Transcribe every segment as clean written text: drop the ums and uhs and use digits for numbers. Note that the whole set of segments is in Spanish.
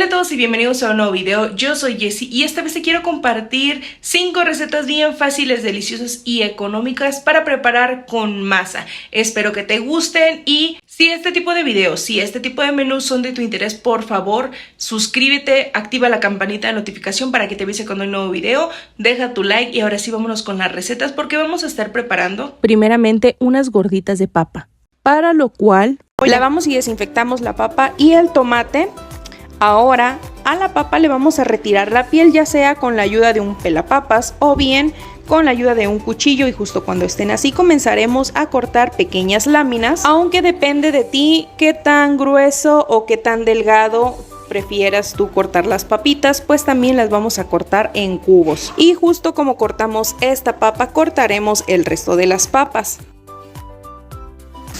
Hola a todos y bienvenidos a un nuevo video. Yo soy Jessie y esta vez te quiero compartir 5 recetas bien fáciles, deliciosas y económicas para preparar con masa. Espero que te gusten y si este tipo de videos, si este tipo de menús son de tu interés, por favor suscríbete, activa la campanita de notificación para que te avise cuando hay un nuevo video, deja tu like y ahora sí vámonos con las recetas porque vamos a estar preparando primeramente unas gorditas de papa, para lo cual lavamos y desinfectamos la papa y el tomate. Ahora a la papa le vamos a retirar la piel, ya sea con la ayuda de un pelapapas o bien con la ayuda de un cuchillo, y justo cuando estén así comenzaremos a cortar pequeñas láminas, aunque depende de ti qué tan grueso o qué tan delgado prefieras tú cortar las papitas, pues también las vamos a cortar en cubos. Y justo como cortamos esta papa, cortaremos el resto de las papas.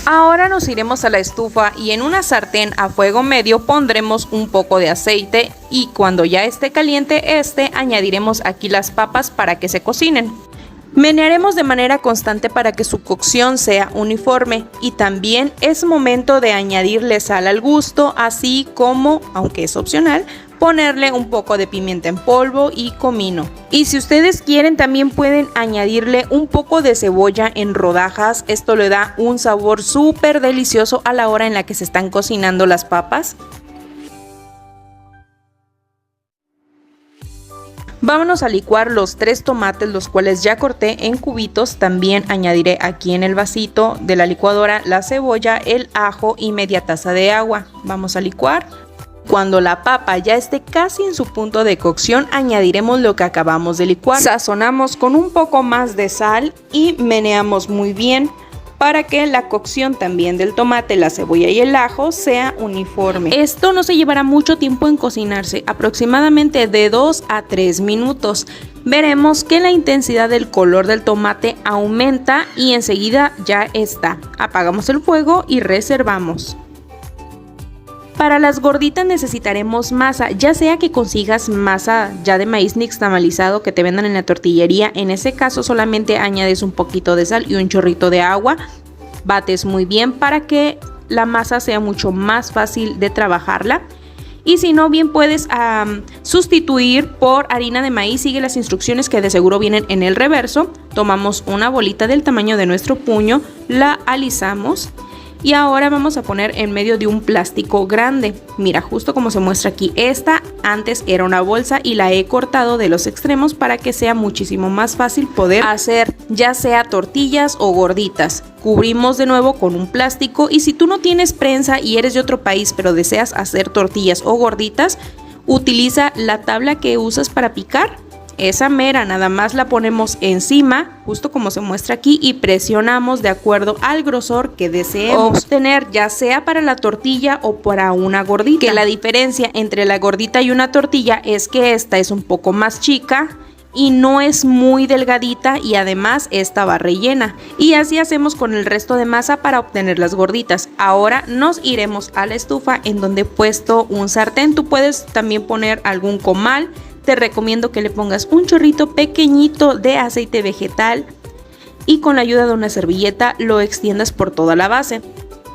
Ahora nos iremos a la estufa y en una sartén a fuego medio pondremos un poco de aceite y cuando ya esté caliente añadiremos aquí las papas para que se cocinen. Menearemos de manera constante para que su cocción sea uniforme y también es momento de añadirle sal al gusto, así como, aunque es opcional, ponerle un poco de pimienta en polvo y comino. Y si ustedes quieren también pueden añadirle un poco de cebolla en rodajas, esto le da un sabor súper delicioso a la hora en la que se están cocinando las papas. Vámonos a licuar los 3 tomates, los cuales ya corté en cubitos. También añadiré aquí en el vasito de la licuadora la cebolla, el ajo y media taza de agua. Vamos a licuar. Cuando la papa ya esté casi en su punto de cocción, añadiremos lo que acabamos de licuar. Sazonamos con un poco más de sal y meneamos muy bien para que la cocción también del tomate, la cebolla y el ajo sea uniforme. Esto no se llevará mucho tiempo en cocinarse, aproximadamente de 2 a 3 minutos. Veremos que la intensidad del color del tomate aumenta y enseguida ya está. Apagamos el fuego y reservamos. Para las gorditas necesitaremos masa, ya sea que consigas masa ya de maíz nixtamalizado que te vendan en la tortillería. En ese caso solamente añades un poquito de sal y un chorrito de agua, bates muy bien para que la masa sea mucho más fácil de trabajarla. Y si no, bien puedes sustituir por harina de maíz. Sigue las instrucciones que de seguro vienen en el reverso. Tomamos una bolita del tamaño de nuestro puño, la alisamos. Y ahora vamos a poner en medio de un plástico grande. Mira, justo como se muestra aquí, esta antes era una bolsa y la he cortado de los extremos para que sea muchísimo más fácil poder hacer ya sea tortillas o gorditas. Cubrimos de nuevo con un plástico y si tú no tienes prensa y eres de otro país pero deseas hacer tortillas o gorditas, utiliza la tabla que usas para picar. Esa mera nada más la ponemos encima, justo como se muestra aquí, y presionamos de acuerdo al grosor que deseemos tener, ya sea para la tortilla o para una gordita. Que la diferencia entre la gordita y una tortilla es que esta es un poco más chica y no es muy delgadita y además esta va rellena. Y así hacemos con el resto de masa para obtener las gorditas. Ahora nos iremos a la estufa en donde he puesto un sartén. Tú puedes también poner algún comal. Te recomiendo que le pongas un chorrito pequeñito de aceite vegetal y con la ayuda de una servilleta lo extiendas por toda la base.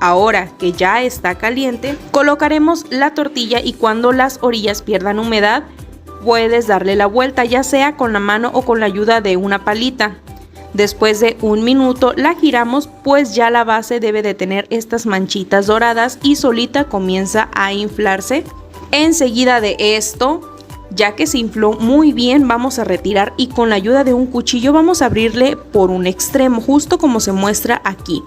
Ahora que ya está caliente, colocaremos la tortilla y cuando las orillas pierdan humedad, puedes darle la vuelta ya sea con la mano o con la ayuda de una palita. Después de un minuto la giramos, pues ya la base debe de tener estas manchitas doradas y solita comienza a inflarse. Enseguida de esto, ya que se infló muy bien, vamos a retirar y con la ayuda de un cuchillo vamos a abrirle por un extremo, justo como se muestra aquí.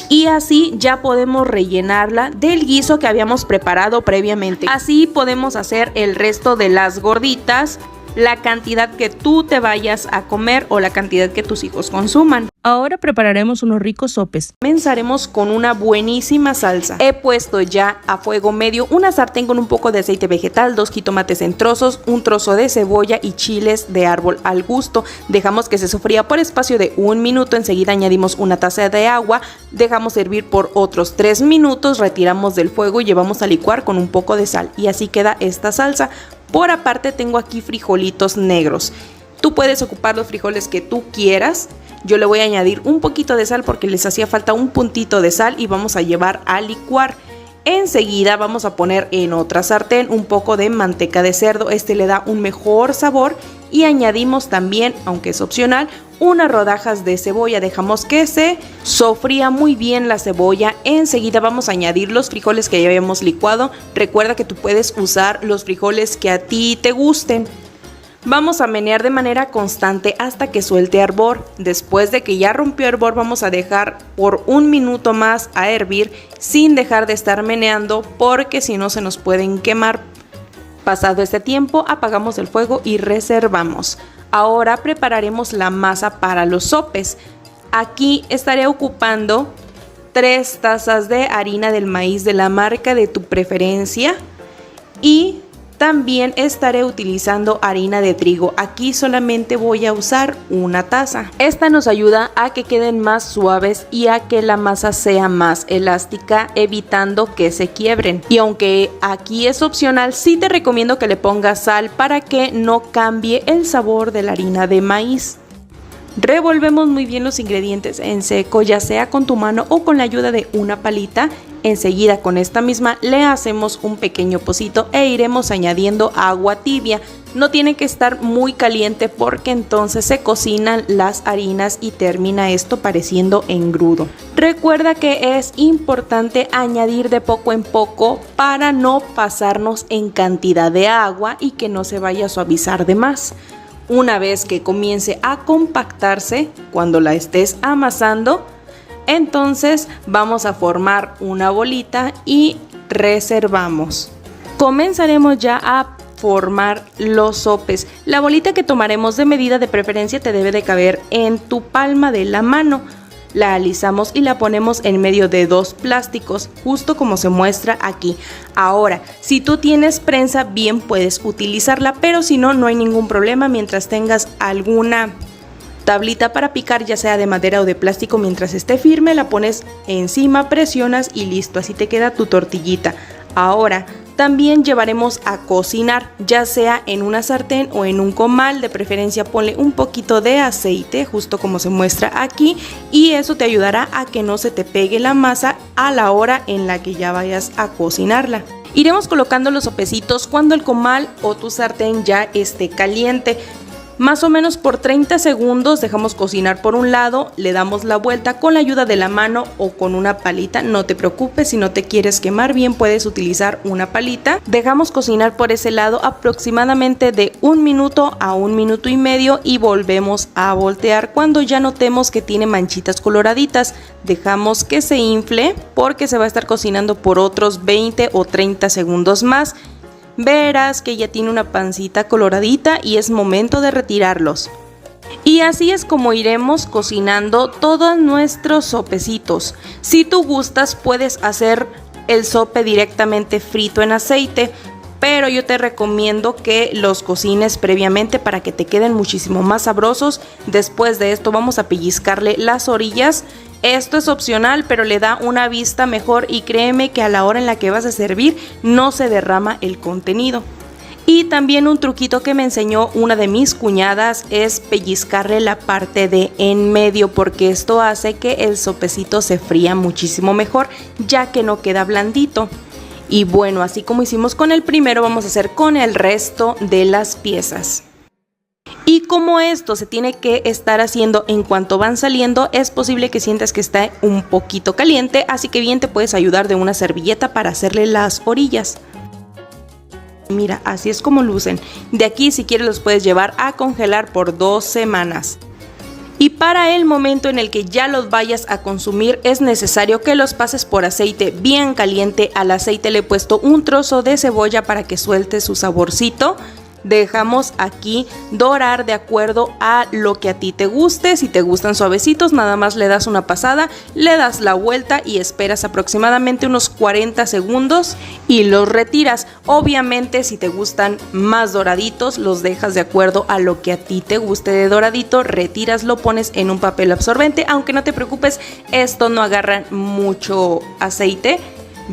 Y así ya podemos rellenarla del guiso que habíamos preparado previamente. Así podemos hacer el resto de las gorditas, la cantidad que tú te vayas a comer o la cantidad que tus hijos consuman. Ahora prepararemos unos ricos sopes. Comenzaremos con una buenísima salsa. He puesto ya a fuego medio una sartén con un poco de aceite vegetal, 2 jitomates en trozos, un trozo de cebolla y chiles de árbol al gusto. Dejamos que se sofría por espacio de 1 minuto, enseguida añadimos una taza de agua, dejamos hervir por otros 3 minutos, retiramos del fuego y llevamos a licuar con un poco de sal. Y así queda esta salsa. Por aparte tengo aquí frijolitos negros. Tú puedes ocupar los frijoles que tú quieras. Yo le voy a añadir un poquito de sal porque les hacía falta un puntito de sal y vamos a llevar a licuar. Enseguida vamos a poner en otra sartén un poco de manteca de cerdo, este le da un mejor sabor, y añadimos también, aunque es opcional, unas rodajas de cebolla. Dejamos que se sofría muy bien la cebolla. Enseguida vamos a añadir los frijoles que ya habíamos licuado. Recuerda que tú puedes usar los frijoles que a ti te gusten. Vamos a menear de manera constante hasta que suelte hervor. Después de que ya rompió hervor, vamos a dejar por un minuto más a hervir sin dejar de estar meneando, porque si no se nos pueden quemar. Pasado este tiempo, apagamos el fuego y reservamos. Ahora prepararemos la masa para los sopes. Aquí estaré ocupando 3 tazas de harina del maíz de la marca de tu preferencia y también estaré utilizando harina de trigo. Aquí solamente voy a usar una taza. Esta nos ayuda a que queden más suaves y a que la masa sea más elástica, evitando que se quiebren. Y aunque aquí es opcional, sí te recomiendo que le pongas sal para que no cambie el sabor de la harina de maíz. Revolvemos muy bien los ingredientes en seco, ya sea con tu mano o con la ayuda de una palita. Enseguida con esta misma le hacemos un pequeño pocito e iremos añadiendo agua tibia. No tiene que estar muy caliente porque entonces se cocinan las harinas y termina esto pareciendo engrudo. Recuerda que es importante añadir de poco en poco para no pasarnos en cantidad de agua y que no se vaya a suavizar de más. Una vez que comience a compactarse, cuando la estés amasando, entonces vamos a formar una bolita y reservamos. Comenzaremos ya a formar los sopes. La bolita que tomaremos de medida de preferencia te debe de caber en tu palma de la mano. La alisamos y la ponemos en medio de 2 plásticos, justo como se muestra aquí. Ahora, si tú tienes prensa, bien puedes utilizarla, pero si no, no hay ningún problema. Mientras tengas alguna tablita para picar, ya sea de madera o de plástico, mientras esté firme, la pones encima, presionas y listo, así te queda tu tortillita. Ahora, también llevaremos a cocinar, ya sea en una sartén o en un comal. De preferencia ponle un poquito de aceite, justo como se muestra aquí, y eso te ayudará a que no se te pegue la masa a la hora en la que ya vayas a cocinarla. Iremos colocando los sopecitos cuando el comal o tu sartén ya esté caliente. Más o menos por 30 segundos dejamos cocinar por un lado, le damos la vuelta con la ayuda de la mano o con una palita. No te preocupes, si no te quieres quemar, bien puedes utilizar una palita. Dejamos cocinar por ese lado aproximadamente de 1 minuto a 1 minuto y medio y volvemos a voltear cuando ya notemos que tiene manchitas coloraditas. Dejamos que se infle porque se va a estar cocinando por otros 20 o 30 segundos más. Verás que ya tiene una pancita coloradita y es momento de retirarlos. Y así es como iremos cocinando todos nuestros sopecitos. Si tú gustas, puedes hacer el sope directamente frito en aceite, pero yo te recomiendo que los cocines previamente para que te queden muchísimo más sabrosos. Después de esto vamos a pellizcarle las orillas. Esto es opcional, pero le da una vista mejor y créeme que a la hora en la que vas a servir no se derrama el contenido. Y también un truquito que me enseñó una de mis cuñadas es pellizcarle la parte de en medio, porque esto hace que el sopecito se fría muchísimo mejor, ya que no queda blandito. Y bueno, así como hicimos con el primero, vamos a hacer con el resto de las piezas. Y como esto se tiene que estar haciendo en cuanto van saliendo, es posible que sientas que está un poquito caliente, así que bien te puedes ayudar de una servilleta para hacerle las orillas. Mira, así es como lucen. De aquí, si quieres, los puedes llevar a congelar por 2 semanas. Y para el momento en el que ya los vayas a consumir, es necesario que los pases por aceite bien caliente. Al aceite le he puesto un trozo de cebolla para que suelte su saborcito. Dejamos aquí dorar de acuerdo a lo que a ti te guste. Si te gustan suavecitos, nada más le das una pasada, le das la vuelta y esperas aproximadamente unos 40 segundos y los retiras. Obviamente, si te gustan más doraditos, los dejas de acuerdo a lo que a ti te guste de doradito, retiras, lo pones en un papel absorbente. Aunque no te preocupes, esto no agarra mucho aceite.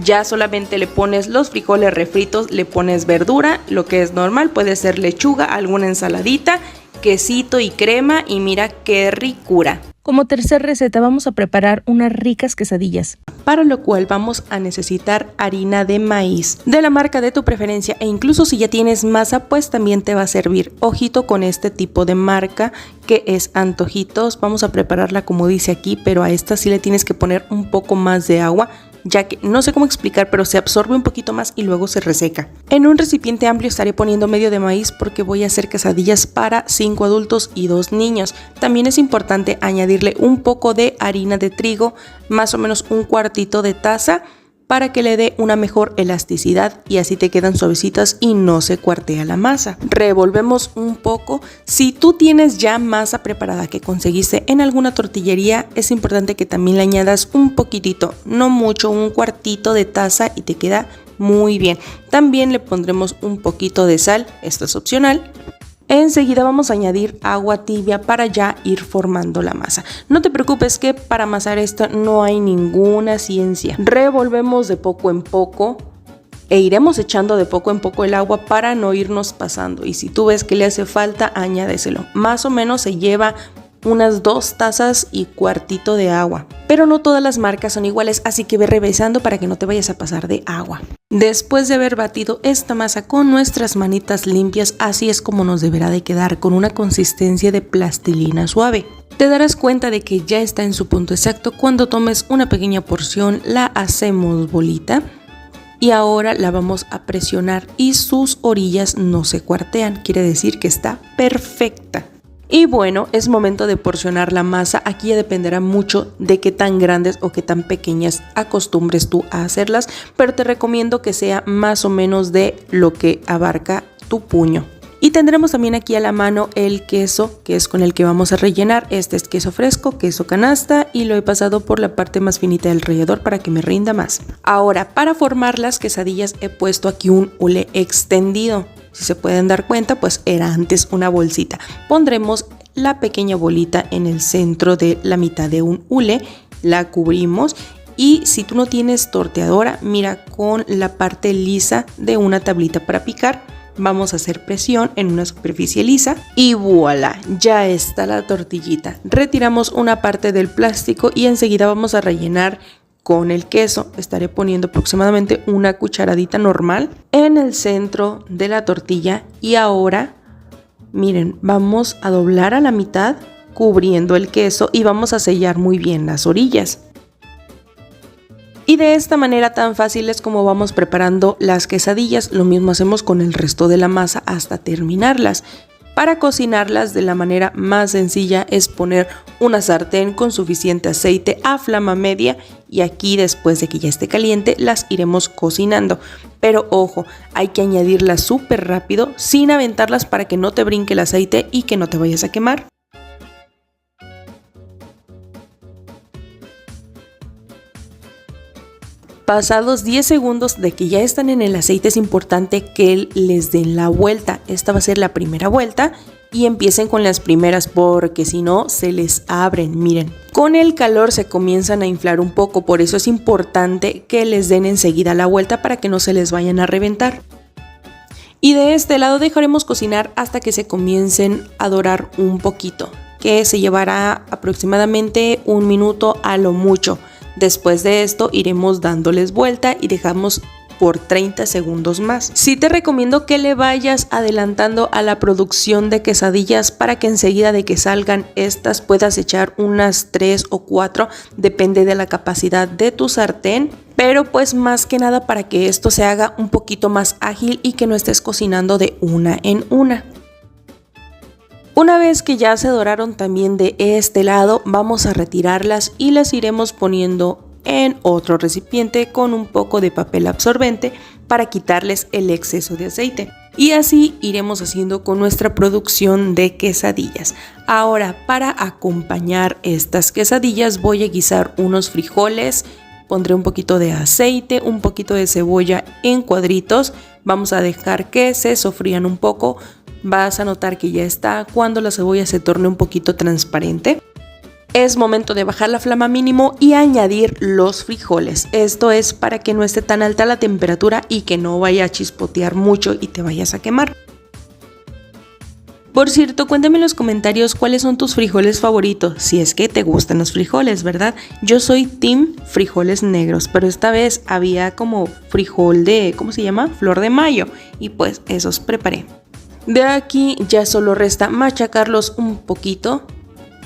Ya solamente le pones los frijoles refritos, le pones verdura, lo que es normal, puede ser lechuga, alguna ensaladita quesito y crema y mira qué ricura. Como tercera receta vamos a preparar unas ricas quesadillas, para lo cual vamos a necesitar harina de maíz de la marca de tu preferencia, e incluso si ya tienes masa pues también te va a servir. Ojito con este tipo de marca que es Antojitos. Vamos a prepararla como dice aquí, pero a esta sí le tienes que poner un poco más de agua, ya que no sé cómo explicar, pero se absorbe un poquito más y luego se reseca. En un recipiente amplio estaré poniendo medio de maíz porque voy a hacer quesadillas para 5 adultos y 2 niños. También es importante añadirle un poco de harina de trigo, más o menos un cuartito de taza, para que le dé una mejor elasticidad y así te quedan suavecitas y no se cuartea la masa. Revolvemos un poco. Si tú tienes ya masa preparada que conseguiste en alguna tortillería, es importante que también le añadas un poquitito, no mucho, un cuartito de taza y te queda muy bien. También le pondremos un poquito de sal, esto es opcional. Enseguida vamos a añadir agua tibia para ya ir formando la masa. No te preocupes que para amasar esto no hay ninguna ciencia. Revolvemos de poco en poco e iremos echando de poco en poco el agua para no irnos pasando. Y si tú ves que le hace falta, añádeselo. Más o menos se lleva unas 2 tazas y cuartito de agua. Pero no todas las marcas son iguales, así que ve revisando para que no te vayas a pasar de agua. Después de haber batido esta masa con nuestras manitas limpias, así es como nos deberá de quedar, con una consistencia de plastilina suave. Te darás cuenta de que ya está en su punto exacto cuando tomes una pequeña porción, la hacemos bolita y ahora la vamos a presionar y sus orillas no se cuartean, quiere decir que está perfecta. Y bueno, es momento de porcionar la masa. Aquí ya dependerá mucho de qué tan grandes o qué tan pequeñas acostumbres tú a hacerlas, pero te recomiendo que sea más o menos de lo que abarca tu puño. Y tendremos también aquí a la mano el queso, que es con el que vamos a rellenar. Este es queso fresco, queso canasta, y lo he pasado por la parte más finita del rallador para que me rinda más. Ahora, para formar las quesadillas he puesto aquí un hule extendido. Si se pueden dar cuenta, pues era antes una bolsita. Pondremos la pequeña bolita en el centro de la mitad de un hule, la cubrimos y si tú no tienes torteadora, mira, con la parte lisa de una tablita para picar, vamos a hacer presión en una superficie lisa y voilà, ya está la tortillita. Retiramos una parte del plástico y enseguida vamos a rellenar con el queso. Estaré poniendo aproximadamente una cucharadita normal en el centro de la tortilla y ahora, miren, vamos a doblar a la mitad cubriendo el queso y vamos a sellar muy bien las orillas. Y de esta manera tan fácil es como vamos preparando las quesadillas. Lo mismo hacemos con el resto de la masa hasta terminarlas. Para cocinarlas de la manera más sencilla es poner una sartén con suficiente aceite a flama media y aquí después de que ya esté caliente las iremos cocinando. Pero ojo, hay que añadirlas súper rápido sin aventarlas para que no te brinque el aceite y que no te vayas a quemar. Pasados 10 segundos de que ya están en el aceite es importante que les den la vuelta. Esta va a ser la primera vuelta y empiecen con las primeras porque si no se les abren. Miren, con el calor se comienzan a inflar un poco, por eso es importante que les den enseguida la vuelta para que no se les vayan a reventar. Y de este lado dejaremos cocinar hasta que se comiencen a dorar un poquito, que se llevará aproximadamente 1 minuto a lo mucho. Después de esto iremos dándoles vuelta y dejamos por 30 segundos más. Sí te recomiendo que le vayas adelantando a la producción de quesadillas para que enseguida de que salgan estas puedas echar unas 3 o 4, depende de la capacidad de tu sartén, pero pues más que nada para que esto se haga un poquito más ágil y que no estés cocinando de una en una. Una vez que ya se doraron también de este lado, vamos a retirarlas y las iremos poniendo en otro recipiente con un poco de papel absorbente para quitarles el exceso de aceite. Y así iremos haciendo con nuestra producción de quesadillas. Ahora, para acompañar estas quesadillas voy a guisar unos frijoles. Pondré un poquito de aceite, un poquito de cebolla en cuadritos. Vamos a dejar que se sofrían un poco. Vas a notar que ya está cuando la cebolla se torne un poquito transparente. Es momento de bajar la flama mínimo y añadir los frijoles. Esto es para que no esté tan alta la temperatura y que no vaya a chispotear mucho y te vayas a quemar. Por cierto, cuéntame en los comentarios cuáles son tus frijoles favoritos, si es que te gustan los frijoles, ¿verdad? Yo soy team frijoles negros, pero esta vez había como frijol de, ¿cómo se llama? Flor de mayo, y pues esos preparé. De aquí ya solo resta machacarlos un poquito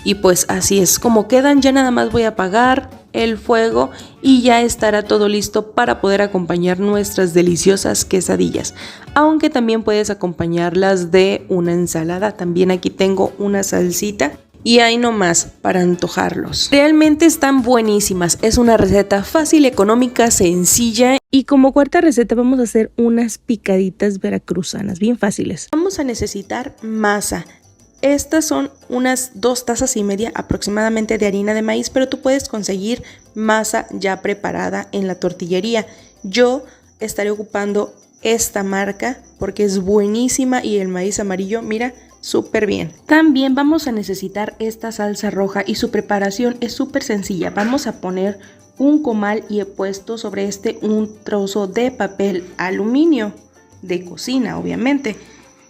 y pues así es como quedan. Ya nada más voy a apagar el fuego y ya estará todo listo para poder acompañar nuestras deliciosas quesadillas, aunque también puedes acompañarlas de una ensalada. También aquí tengo una salsita y ahí nomás para antojarlos. Realmente están buenísimas, es una receta fácil, económica, sencilla. Y como cuarta receta vamos a hacer unas picaditas veracruzanas, bien fáciles. Vamos a necesitar masa. Estas son unas 2 tazas y media aproximadamente de harina de maíz, pero tú puedes conseguir masa ya preparada en la tortillería. Yo estaré ocupando esta marca porque es buenísima y el maíz amarillo, mira, súper bien. También vamos a necesitar esta salsa roja y su preparación es súper sencilla. Vamos a poner un comal y he puesto sobre este un trozo de papel aluminio de cocina, obviamente.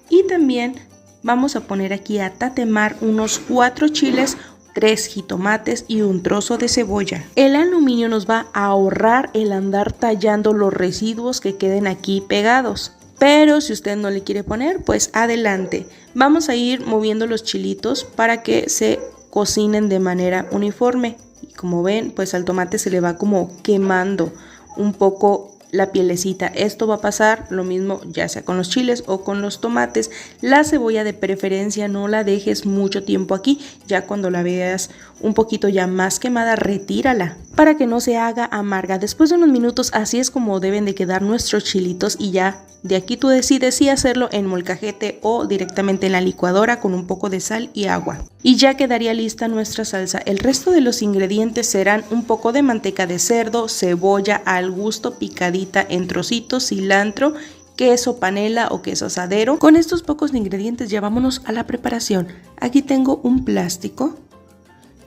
Y también vamos a poner aquí a tatemar unos 4 chiles, 3 jitomates y un trozo de cebolla. El aluminio nos va a ahorrar el andar tallando los residuos que queden aquí pegados. Pero si usted no le quiere poner, pues adelante. Vamos a ir moviendo los chilitos para que se cocinen de manera uniforme. Y como ven, pues al tomate se le va como quemando un poco la pielecita. Esto va a pasar lo mismo ya sea con los chiles o con los tomates. La cebolla de preferencia no la dejes mucho tiempo aquí, ya cuando la veas un poquito ya más quemada, retírala para que no se haga amarga. Después de unos minutos así es como deben de quedar nuestros chilitos y ya de aquí tú decides si hacerlo en molcajete o directamente en la licuadora con un poco de sal y agua. Y ya quedaría lista nuestra salsa. El resto de los ingredientes serán un poco de manteca de cerdo, cebolla al gusto picadita en trocitos, cilantro, queso panela o queso asadero. Con estos pocos ingredientes ya vámonos a la preparación. Aquí tengo un plástico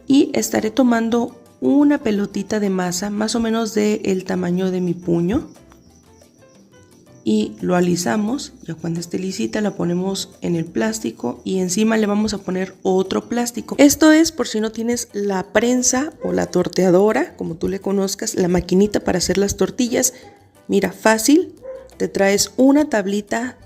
y estaré tomando una pelotita de masa más o menos del tamaño de mi puño. Y lo alisamos, ya cuando esté lisita la ponemos en el plástico y encima le vamos a poner otro plástico. Esto es por si no tienes la prensa o la torteadora, como tú le conozcas, la maquinita para hacer las tortillas. Mira, fácil, te traes una tablita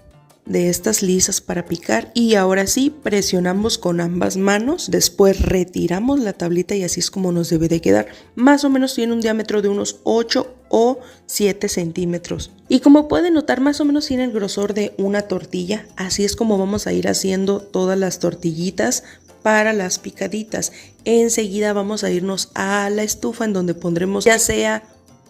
de estas lisas para picar y ahora sí presionamos con ambas manos, después retiramos la tablita y así es como nos debe de quedar. Más o menos tiene un diámetro de unos 8 o 7 centímetros y como pueden notar más o menos tiene el grosor de una tortilla. Así es como vamos a ir haciendo todas las tortillitas para las picaditas. Enseguida vamos a irnos a la estufa en donde pondremos ya sea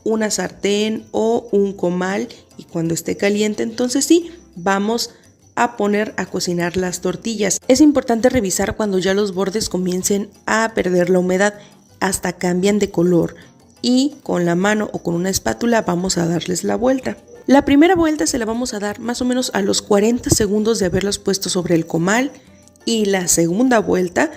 una sartén o un comal y cuando esté caliente entonces sí vamos a poner a cocinar las tortillas. Es importante revisar cuando ya los bordes comiencen a perder la humedad, hasta cambian de color y con la mano o con una espátula vamos a darles la vuelta. La primera vuelta se la vamos a dar más o menos a los 40 segundos de haberlos puesto sobre el comal y la segunda vuelta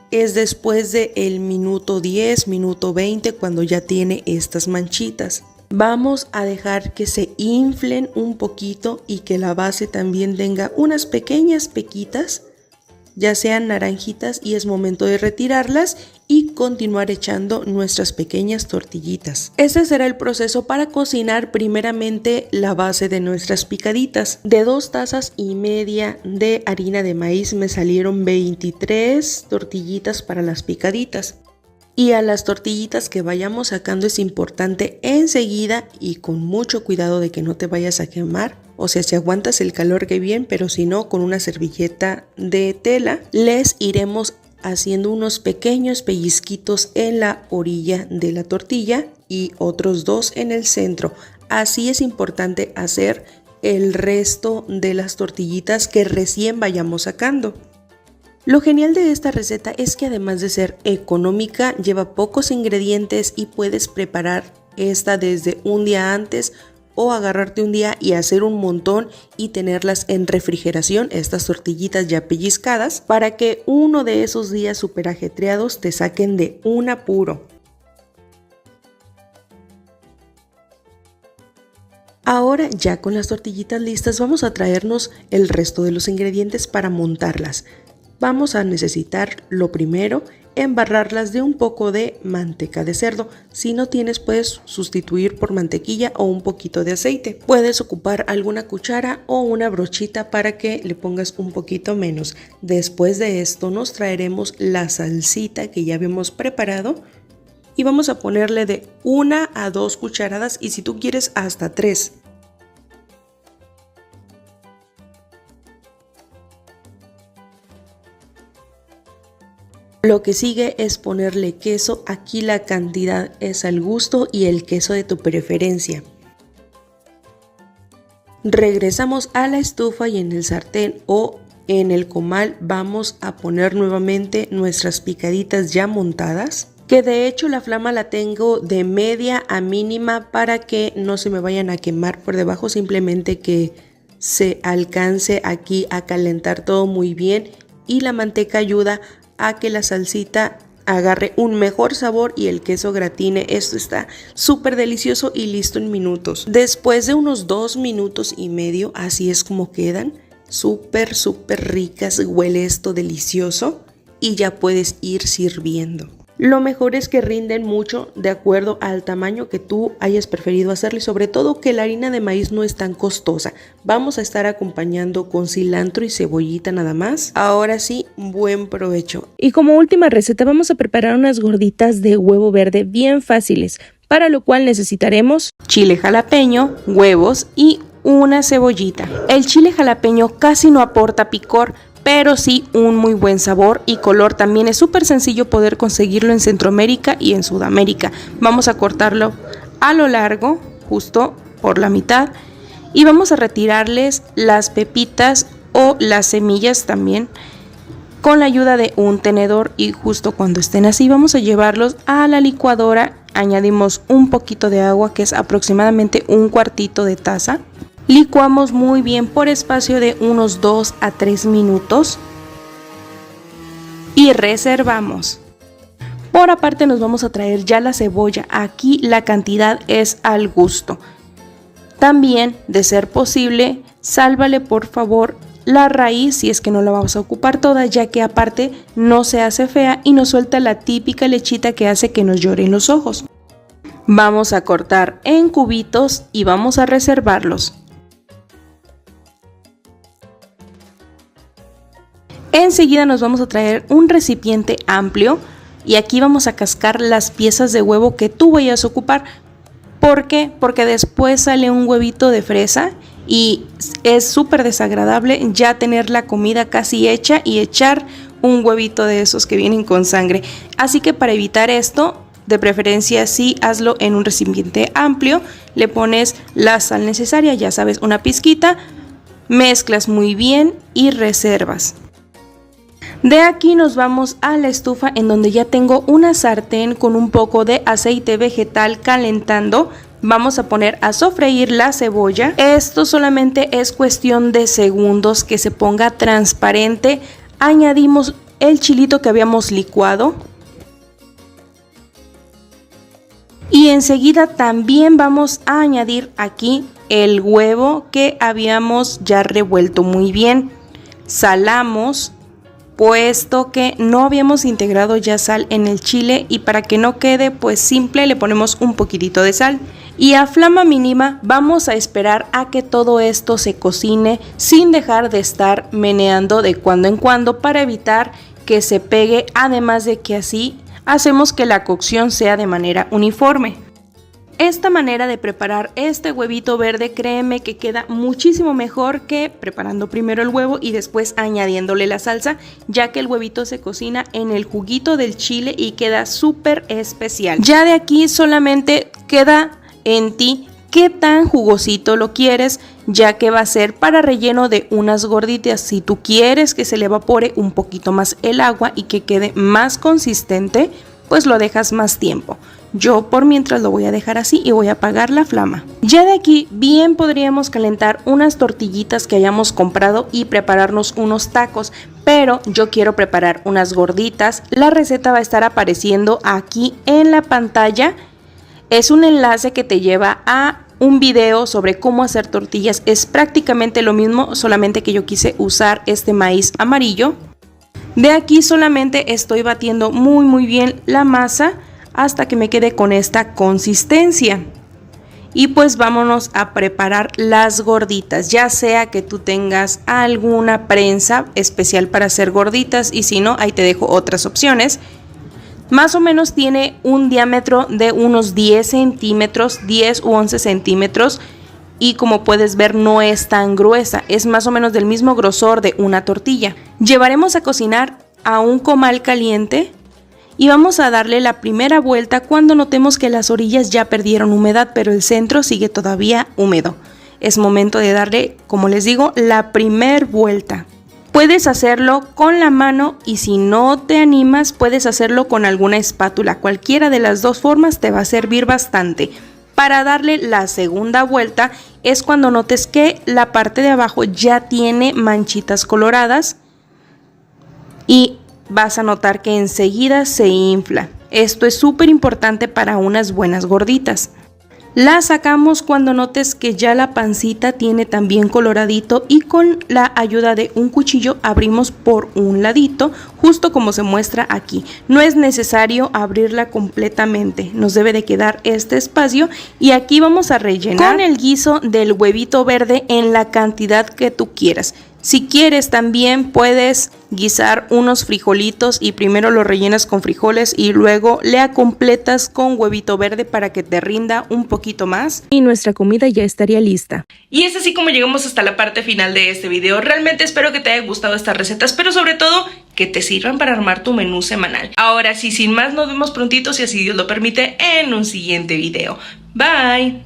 es después del minuto 10, minuto 20 cuando ya tiene estas manchitas. Vamos a dejar que se inflen un poquito y que la base también tenga unas pequeñas pequitas, ya sean naranjitas, y es momento de retirarlas y continuar echando nuestras pequeñas tortillitas. Ese será el proceso para cocinar primeramente la base de nuestras picaditas. De 2 tazas y media de harina de maíz me salieron 23 tortillitas para las picaditas. Y a las tortillitas que vayamos sacando es importante enseguida y con mucho cuidado de que no te vayas a quemar. O sea, si aguantas el calor que bien, pero si no, con una servilleta de tela les iremos haciendo unos pequeños pellizquitos en la orilla de la tortilla y otros 2 en el centro. Así es importante hacer el resto de las tortillitas que recién vayamos sacando. Lo genial de esta receta es que además de ser económica, lleva pocos ingredientes y puedes preparar esta desde un día antes o agarrarte un día y hacer un montón y tenerlas en refrigeración, estas tortillitas ya pellizcadas, para que uno de esos días súper ajetreados te saquen de un apuro. Ahora ya con las tortillitas listas vamos a traernos el resto de los ingredientes para montarlas. Vamos a necesitar lo primero, embarrarlas de un poco de manteca de cerdo. Si no tienes, puedes sustituir por mantequilla o un poquito de aceite. Puedes ocupar alguna cuchara o una brochita para que le pongas un poquito menos. Después de esto nos traeremos la salsita que ya habíamos preparado y vamos a ponerle de 1 a 2 cucharadas y si tú quieres hasta 3. Lo que sigue es ponerle queso. Aquí la cantidad es al gusto y el queso de tu preferencia. Regresamos a la estufa y en el sartén o en el comal vamos a poner nuevamente nuestras picaditas ya montadas, que de hecho la flama la tengo de media a mínima para que no se me vayan a quemar por debajo, simplemente que se alcance aquí a calentar todo muy bien y la manteca ayuda a que la salsita agarre un mejor sabor y el queso gratine. Esto está súper delicioso y listo en minutos. Después de unos 2 minutos y medio, así es como quedan. Súper ricas, huele esto delicioso y ya puedes ir sirviendo. Lo mejor es que rinden mucho de acuerdo al tamaño que tú hayas preferido hacerlo y sobre todo que la harina de maíz no es tan costosa. Vamos a estar acompañando con cilantro y cebollita nada más. Ahora sí, buen provecho. Y como última receta vamos a preparar unas gorditas de huevo verde bien fáciles, para lo cual necesitaremos chile jalapeño, huevos y una cebollita. El chile jalapeño casi no aporta picor, pero sí un muy buen sabor y color. También es súper sencillo poder conseguirlo en Centroamérica y en Sudamérica. Vamos a cortarlo a lo largo, justo por la mitad, y vamos a retirarles las pepitas o las semillas también con la ayuda de un tenedor, y justo cuando estén así vamos a llevarlos a la licuadora. Añadimos un poquito de agua, que es aproximadamente un cuartito de taza. Licuamos muy bien por espacio de unos 2 a 3 minutos y reservamos. Por aparte nos vamos a traer ya la cebolla. Aquí la cantidad es al gusto. También, de ser posible, sálvale por favor la raíz si es que no la vamos a ocupar toda, ya que aparte no se hace fea y nos suelta la típica lechita que hace que nos lloren los ojos. Vamos a cortar en cubitos y vamos a reservarlos. Enseguida nos vamos a traer un recipiente amplio y aquí vamos a cascar las piezas de huevo que tú vayas a ocupar. ¿Por qué? Porque después sale un huevito de fresa y es súper desagradable ya tener la comida casi hecha y echar un huevito de esos que vienen con sangre. Así que para evitar esto, de preferencia sí hazlo en un recipiente amplio, le pones la sal necesaria, ya sabes, una pizquita, mezclas muy bien y reservas. De aquí nos vamos a la estufa, en donde ya tengo una sartén con un poco de aceite vegetal calentando. Vamos a poner a sofreír la cebolla. Esto solamente es cuestión de segundos que se ponga transparente. Añadimos el chilito que habíamos licuado. Y enseguida también vamos a añadir aquí el huevo que habíamos ya revuelto muy bien. Salamos, puesto que no habíamos integrado ya sal en el chile, y para que no quede pues simple le ponemos un poquitito de sal. Y a flama mínima vamos a esperar a que todo esto se cocine sin dejar de estar meneando de cuando en cuando para evitar que se pegue, además de que así hacemos que la cocción sea de manera uniforme. Esta manera de preparar este huevito verde, créeme que queda muchísimo mejor que preparando primero el huevo y después añadiéndole la salsa, ya que el huevito se cocina en el juguito del chile y queda súper especial. Ya de aquí solamente queda en ti qué tan jugosito lo quieres, ya que va a ser para relleno de unas gorditas. Si tú quieres que se le evapore un poquito más el agua y que quede más consistente, pues lo dejas más tiempo. Yo por mientras lo voy a dejar así y voy a apagar la flama. Ya de aquí bien podríamos calentar unas tortillitas que hayamos comprado y prepararnos unos tacos, pero yo quiero preparar unas gorditas. La receta va a estar apareciendo aquí en la pantalla. Es un enlace que te lleva a un video sobre cómo hacer tortillas. Es prácticamente lo mismo, solamente que yo quise usar este maíz amarillo. De aquí solamente estoy batiendo muy bien la masa hasta que me quede con esta consistencia. Y pues vámonos a preparar las gorditas, ya sea que tú tengas alguna prensa especial para hacer gorditas, y si no, ahí te dejo otras opciones. Más o menos tiene un diámetro de unos 10 centímetros, 10 u 11 centímetros, y como puedes ver no es tan gruesa, es más o menos del mismo grosor de una tortilla. Llevaremos a cocinar a un comal caliente y vamos a darle la primera vuelta cuando notemos que las orillas ya perdieron humedad, pero el centro sigue todavía húmedo. Es momento de darle, como les digo, la primera vuelta. Puedes hacerlo con la mano y si no te animas puedes hacerlo con alguna espátula. Cualquiera de las dos formas te va a servir bastante. Para darle la segunda vuelta es cuando notes que la parte de abajo ya tiene manchitas coloradas y vas a notar que enseguida se infla. Esto es súper importante para unas buenas gorditas. La sacamos cuando notes que ya la pancita tiene también coloradito y con la ayuda de un cuchillo abrimos por un ladito, justo como se muestra aquí. No es necesario abrirla completamente, nos debe de quedar este espacio y aquí vamos a rellenar con el guiso del huevito verde en la cantidad que tú quieras. Si quieres también puedes guisar unos frijolitos y primero los rellenas con frijoles y luego le completas con huevito verde para que te rinda un poquito más. Y nuestra comida ya estaría lista. Y es así como llegamos hasta la parte final de este video. Realmente espero que te haya gustado estas recetas, pero sobre todo que te sirvan para armar tu menú semanal. Ahora sí, sin más, nos vemos prontito, si así Dios lo permite, en un siguiente video. Bye.